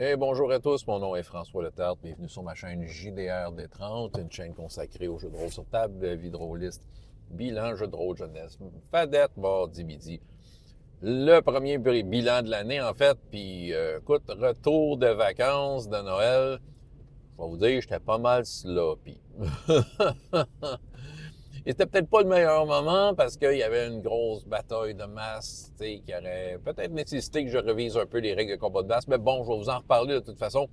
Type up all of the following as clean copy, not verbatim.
Et bonjour à tous, mon nom est François Letarte, bienvenue sur ma chaîne JDR D30, une chaîne consacrée aux jeux de rôle sur table, vie de rôliste, bilan, jeux de rôle jeunesse, fadette, mardi midi. Le premier bilan de l'année en fait, puis écoute, retour de vacances de Noël, je vais vous dire, j'étais pas mal sloppy. Et c'était peut-être pas le meilleur moment parce qu'il y avait une grosse bataille de masse, qui aurait peut-être nécessité que je revise un peu les règles de combat de masse, mais bon, je vais vous en reparler de toute façon.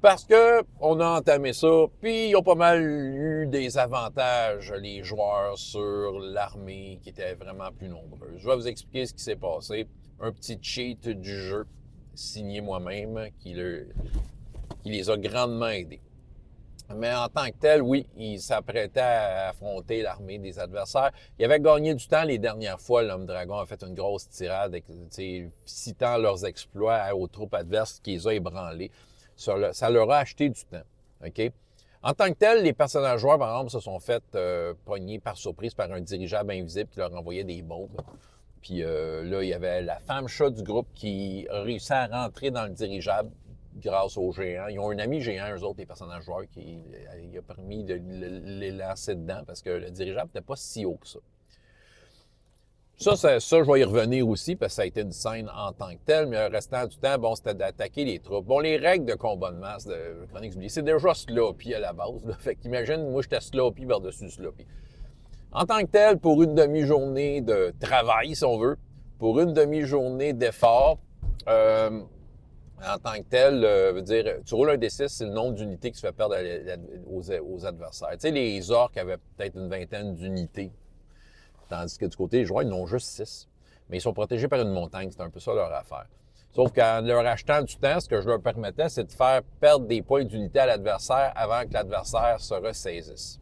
Parce que on a entamé ça, puis ils ont pas mal eu des avantages, les joueurs, sur l'armée qui était vraiment plus nombreuse. Je vais vous expliquer ce qui s'est passé. Un petit cheat du jeu, signé moi-même, qui les a grandement aidés. Mais en tant que tel, oui, il s'apprêtait à affronter l'armée des adversaires. Il avait gagné du temps les dernières fois. L'Homme Dragon a fait une grosse tirade, citant leurs exploits aux troupes adverses qui les a ébranlés. Ça leur a acheté du temps. OK? En tant que tel, les personnages joueurs, par exemple, se sont fait pogner par surprise par un dirigeable invisible qui leur envoyait des bombes. Puis là, il y avait la femme chat du groupe qui a réussi à rentrer dans le dirigeable grâce aux géants. Ils ont un ami géant, eux autres, les personnages joueurs, qui a permis de les lancer dedans parce que le dirigeable n'était pas si haut que ça. Ça, je vais y revenir aussi parce que ça a été une scène en tant que telle, mais le restant du temps, bon, c'était d'attaquer les troupes. Bon, les règles de combat de masse de Chroniques oubliées, c'est déjà sloppy à la base. Là. Fait qu'imagine, moi, j'étais sloppy par-dessus sloppy. En tant que tel, pour une demi-journée de travail, si on veut, pour une demi-journée d'effort, en tant que tel, veut dire, tu roules un D6, c'est le nombre d'unités qui se fait perdre aux adversaires. Tu sais, les orques avaient peut-être une vingtaine d'unités, tandis que du côté des joueurs, ils n'ont juste 6. Mais ils sont protégés par une montagne, c'est un peu ça leur affaire. Sauf qu'en leur achetant du temps, ce que je leur permettais, c'est de faire perdre des points d'unité à l'adversaire avant que l'adversaire se ressaisisse.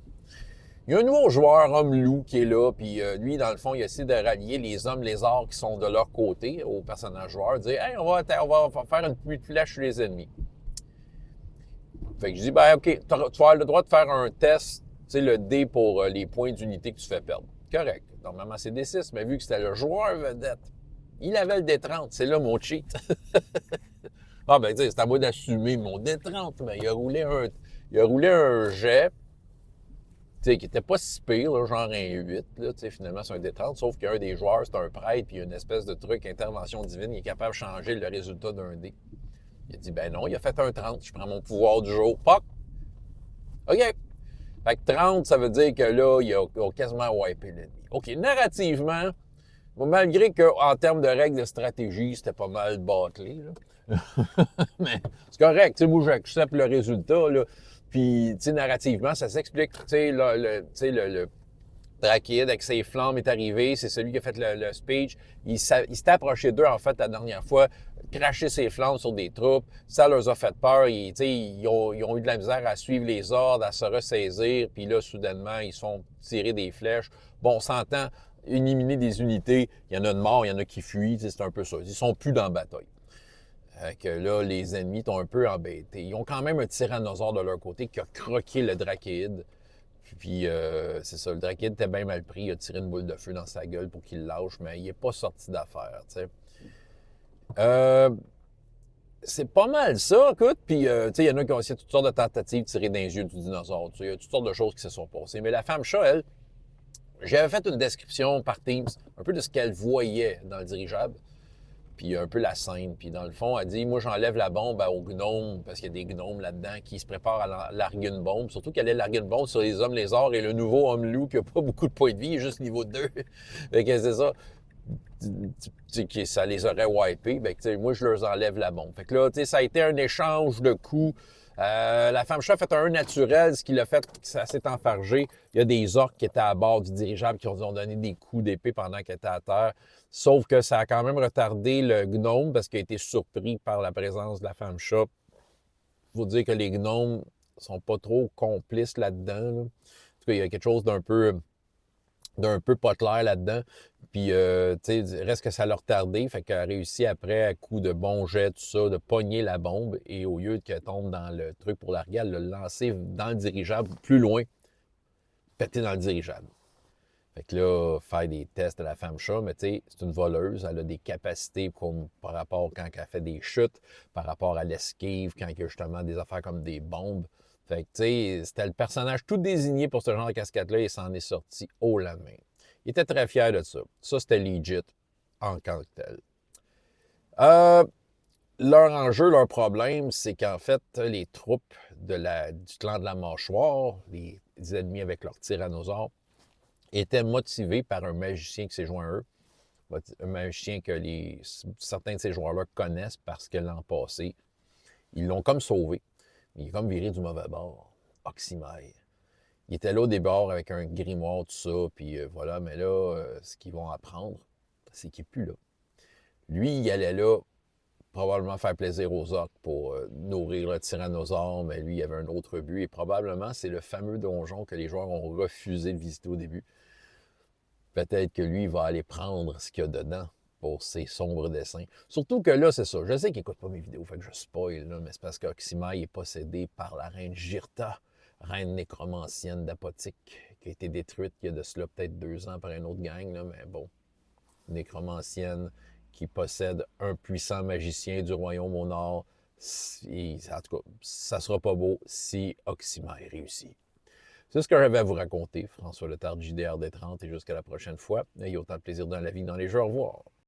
Il y a un nouveau joueur, homme-loup, qui est là, puis lui, dans le fond, il essaie de rallier les hommes lézards qui sont de leur côté aux personnages joueurs, dire « Hey, on va faire une pluie de flèches sur les ennemis. » Fait que je dis « Ben, OK, tu vas avoir le droit de faire un test, tu sais, le dé pour les points d'unité que tu fais perdre. » Correct. Normalement, c'est D6, mais vu que c'était le joueur vedette, il avait le D30. C'est là mon cheat. Ah, ben, tu sais, c'est à moi d'assumer mon D30, mais il a roulé un jet, qui était pas si pire, là, genre un 8, là, finalement, c'est un D30, sauf qu'un des joueurs, c'est un prêtre, puis il y a une espèce de truc, intervention divine, il est capable de changer le résultat d'un dé. Il a dit, ben non, il a fait un 30, je prends mon pouvoir du jour, poc! OK! Fait que 30, ça veut dire que là, il a quasiment wipé l'ennemi. OK, narrativement, malgré qu'en termes de règles de stratégie, c'était pas mal bâclé, là. Mais c'est correct, tu sais, moi, j'accepte le résultat, là. Puis, tu sais, narrativement, ça s'explique. Tu sais, le Dracide avec ses flammes est arrivé, c'est celui qui a fait le speech. Il s'était approché d'eux, en fait, la dernière fois, craché ses flammes sur des troupes. Ça leur a fait peur. Ils ont eu de la misère à suivre les ordres, à se ressaisir. Puis là, soudainement, ils se font tirer des flèches. Bon, on s'entend, éliminer des unités, il y en a de morts, il y en a qui fuient, c'est un peu ça. Ils sont plus dans la bataille. Que là, les ennemis t'ont un peu embêté. Ils ont quand même un tyrannosaure de leur côté qui a croqué le Dracide. Puis, c'est ça, le Dracide était bien mal pris. Il a tiré une boule de feu dans sa gueule pour qu'il le lâche, mais il n'est pas sorti d'affaire, tu sais. Euh, c'est pas mal ça, écoute. Puis, tu sais, il y en a qui ont essayé toutes sortes de tentatives de tirer dans les yeux du dinosaure. Tu sais, il y a toutes sortes de choses qui se sont passées. Mais la femme chat, elle, j'avais fait une description par Teams, un peu de ce qu'elle voyait dans le dirigeable. Puis un peu la scène. Puis dans le fond, elle dit, moi, j'enlève la bombe aux gnomes, parce qu'il y a des gnomes là-dedans qui se préparent à larguer une bombe. Surtout qu'elle allait larguer une bombe sur les hommes lézards et le nouveau homme-loup qui n'a pas beaucoup de points de vie, il est juste niveau 2. Fait que c'est ça. Ça les aurait wipés. Fait que, moi, je leur enlève la bombe. Fait que là, ça a été un échange de coups. La femme chat a fait un naturel, ce qui l'a fait que ça s'est enfargé. Il y a des orques qui étaient à bord du dirigeable qui ont donné des coups d'épée pendant qu'elle était à terre. Sauf que ça a quand même retardé le gnome parce qu'il a été surpris par la présence de la femme chat. Il faut dire que les gnomes sont pas trop complices là-dedans. Là. En tout cas, il y a quelque chose d'un peu pas clair là-dedans. Puis, tu sais, reste que ça l'a retardé. Fait qu'elle a réussi après, à coup de bons jets, tout ça, de pogner la bombe. Et au lieu qu'elle tombe dans le truc pour larguer, elle l'a lancé dans le dirigeable, plus loin, pété dans le dirigeable. Fait que là, faire des tests de la femme chat, mais tu sais, c'est une voleuse, elle a des capacités comme par rapport quand elle fait des chutes, par rapport à l'esquive, quand il y a justement des affaires comme des bombes. Fait que tu sais, c'était le personnage tout désigné pour ce genre de casquette-là et s'en est sorti haut la main. Il était très fier de ça. Ça, c'était legit en tant que tel. Euh, Leur enjeu, leur problème, c'est qu'en fait, les troupes du clan de la mâchoire, les ennemis avec leur tyrannosaure, étaient motivés par un magicien qui s'est joint à eux. Un magicien que certains de ces joueurs-là connaissent parce que l'an passé, ils l'ont comme sauvé. Il est comme viré du mauvais bord. Oxymère. Il était là au débord avec un grimoire, tout ça, puis voilà. Mais là, ce qu'ils vont apprendre, c'est qu'il n'est plus là. Lui, il allait là probablement faire plaisir aux orques pour nourrir le tyrannosaure, mais lui, il avait un autre but. Et probablement, c'est le fameux donjon que les joueurs ont refusé de visiter au début. Peut-être que lui, il va aller prendre ce qu'il y a dedans pour ses sombres dessins. Surtout que là, c'est ça. Je sais qu'il n'écoute pas mes vidéos, fait que je spoil, là, mais c'est parce qu'Oxymai est possédé par la reine Girta, reine nécromancienne d'Apotique, qui a été détruite il y a de cela peut-être 2 ans par une autre gang, là, mais bon, nécromancienne qui possède un puissant magicien du royaume au nord. En tout cas, ça sera pas beau si Oxymai réussit. C'est ce que j'avais à vous raconter. François Letard, JDR des 30, et jusqu'à la prochaine fois. Ayez autant de plaisir dans la vie que dans les jeux. Au revoir.